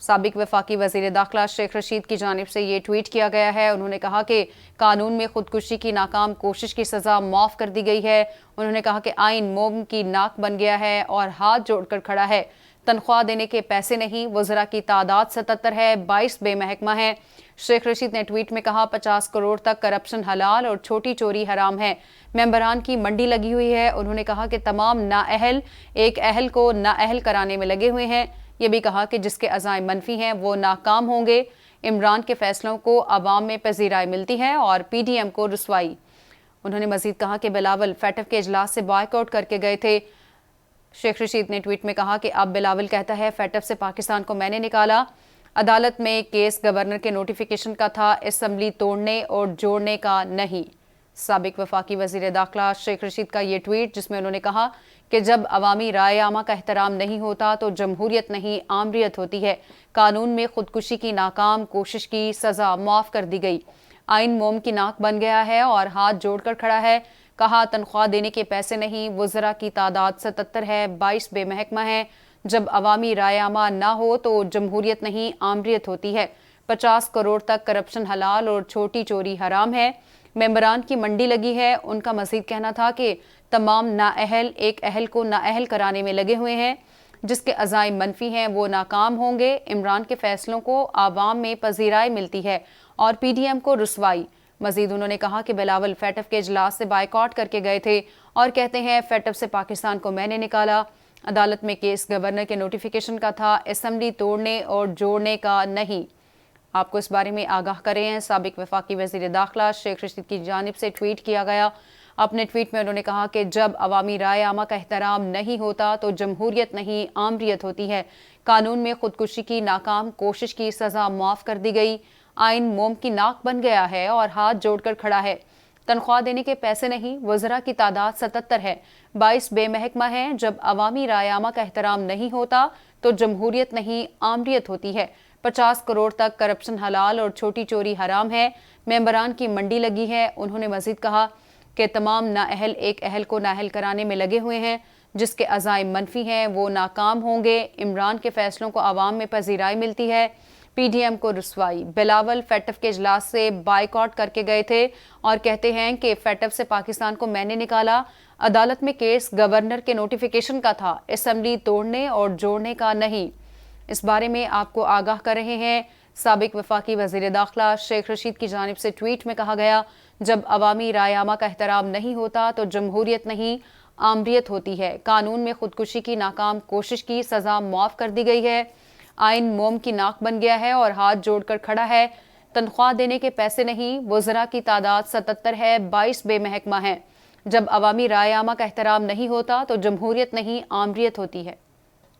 سابق وفاقی وزیر داخلہ شیخ رشید کی جانب سے یہ ٹویٹ کیا گیا ہے۔ انہوں نے کہا کہ قانون میں خودکشی کی ناکام کوشش کی سزا معاف کر دی گئی ہے۔ انہوں نے کہا کہ آئین موم کی ناک بن گیا ہے اور ہاتھ جوڑ کر کھڑا ہے۔ تنخواہ دینے کے پیسے نہیں، وزراء کی تعداد 77 ہے، 22 بے محکمہ ہیں۔ شیخ رشید نے ٹویٹ میں کہا 50 کروڑ تک کرپشن حلال اور چھوٹی چوری حرام ہے۔ ممبران کی منڈی لگی ہوئی ہے۔ انہوں نے کہا کہ تمام نااہل ایک اہل کو نااہل کرانے میں لگے ہوئے ہیں۔ یہ بھی کہا کہ جس کے عزائم منفی ہیں وہ ناکام ہوں گے۔ عمران کے فیصلوں کو عوام میں پذیرائی ملتی ہے اور پی ڈی ایم کو رسوائی۔ انہوں نے مزید کہا کہ بلاول فیٹف کے اجلاس سے بائیک آؤٹ کر کے گئے تھے۔ شیخ رشید نے ٹویٹ میں کہا کہ اب بلاول کہتا ہے فیٹف سے پاکستان کو میں نے نکالا۔ عدالت میں کیس گورنر کے نوٹیفیکیشن کا تھا، اسمبلی توڑنے اور جوڑنے کا نہیں۔ سابق وفاقی وزیر داخلہ شیخ رشید کا یہ ٹویٹ، جس میں انہوں نے کہا کہ جب عوامی رائے عامہ کا احترام نہیں ہوتا تو جمہوریت نہیں آمریت ہوتی ہے۔ قانون میں خودکشی کی ناکام کوشش کی سزا معاف کر دی گئی۔ آئین موم کی ناک بن گیا ہے اور ہاتھ جوڑ کر کھڑا ہے۔ کہا تنخواہ دینے کے پیسے نہیں، وزراء کی تعداد 77 ہے، 22 بے محکمہ ہیں۔ جب عوامی رائے عامہ نہ ہو تو جمہوریت نہیں آمریت ہوتی ہے۔ 50 کروڑ تک کرپشن حلال اور چھوٹی چوری حرام ہے۔ ممبران کی منڈی لگی ہے۔ ان کا مزید کہنا تھا کہ تمام نااہل ایک اہل کو نااہل کرانے میں لگے ہوئے ہیں۔ جس کے عزائم منفی ہیں وہ ناکام ہوں گے۔ عمران کے فیصلوں کو عوام میں پذیرائی ملتی ہے اور پی ڈی ایم کو رسوائی۔ مزید انہوں نے کہا کہ بلاول فیٹف کے اجلاس سے بائیک آؤٹ کر کے گئے تھے اور کہتے ہیں فیٹف سے پاکستان کو میں نے نکالا۔ عدالت میں کیس گورنر کے نوٹیفیکیشن کا تھا، اسمبلی توڑنے اور جوڑنے کا نہیں۔ آپ کو اس بارے میں آگاہ کرے ہیں۔ سابق وفاقی وزیر داخلہ شیخ رشید کی جانب سے ٹویٹ کیا گیا۔ اپنے ٹویٹ میں انہوں نے کہا کہ جب عوامی رائے عامہ کا احترام نہیں ہوتا تو جمہوریت نہیں آمریت ہوتی ہے۔ قانون میں خودکشی کی ناکام کوشش کی سزا معاف کر دی گئی۔ آئین موم کی ناک بن گیا ہے اور ہاتھ جوڑ کر کھڑا ہے۔ تنخواہ دینے کے پیسے نہیں، وزراء کی تعداد 77 ہے، 22 بے محکمہ ہیں۔ جب عوامی رائے عامہ کا احترام نہیں ہوتا تو جمہوریت نہیں آمریت ہوتی ہے۔ 50 کروڑ تک کرپشن حلال اور چھوٹی چوری حرام ہے۔ ممبران کی منڈی لگی ہے۔ انہوں نے مزید کہا کہ تمام نااہل ایک اہل کو نااہل کرانے میں لگے ہوئے ہیں۔ جس کے عزائم منفی ہیں وہ ناکام ہوں گے۔ عمران کے فیصلوں کو عوام میں پذیرائی ملتی ہے۔ پی ڈی ایم کو رسوائی۔ بلاول فیٹف کے اجلاس سے بائیک آؤٹ کر کے گئے تھے اور کہتے ہیں کہ فیٹف سے پاکستان کو میں نے نکالا۔ عدالت میں کیس گورنر کے نوٹیفیکیشن کا تھا، اسمبلی توڑنے اور جوڑنے کا نہیں۔ اس بارے میں آپ کو آگاہ کر رہے ہیں۔ سابق وفاقی وزیر داخلہ شیخ رشید کی جانب سے ٹویٹ میں کہا گیا جب عوامی رائے عامہ کا احترام نہیں ہوتا تو جمہوریت نہیں آمریت ہوتی ہے۔ قانون میں خودکشی کی ناکام کوشش کی سزا معاف کر دی گئی ہے۔ آئین موم کی ناک بن گیا ہے اور ہاتھ جوڑ کر کھڑا ہے۔ تنخواہ دینے کے پیسے نہیں، وزراء کی تعداد 77 ہے، 22 بے محکمہ ہیں۔ جب عوامی رائے عامہ کا احترام نہیں ہوتا تو جمہوریت نہیں آمریت ہوتی ہے۔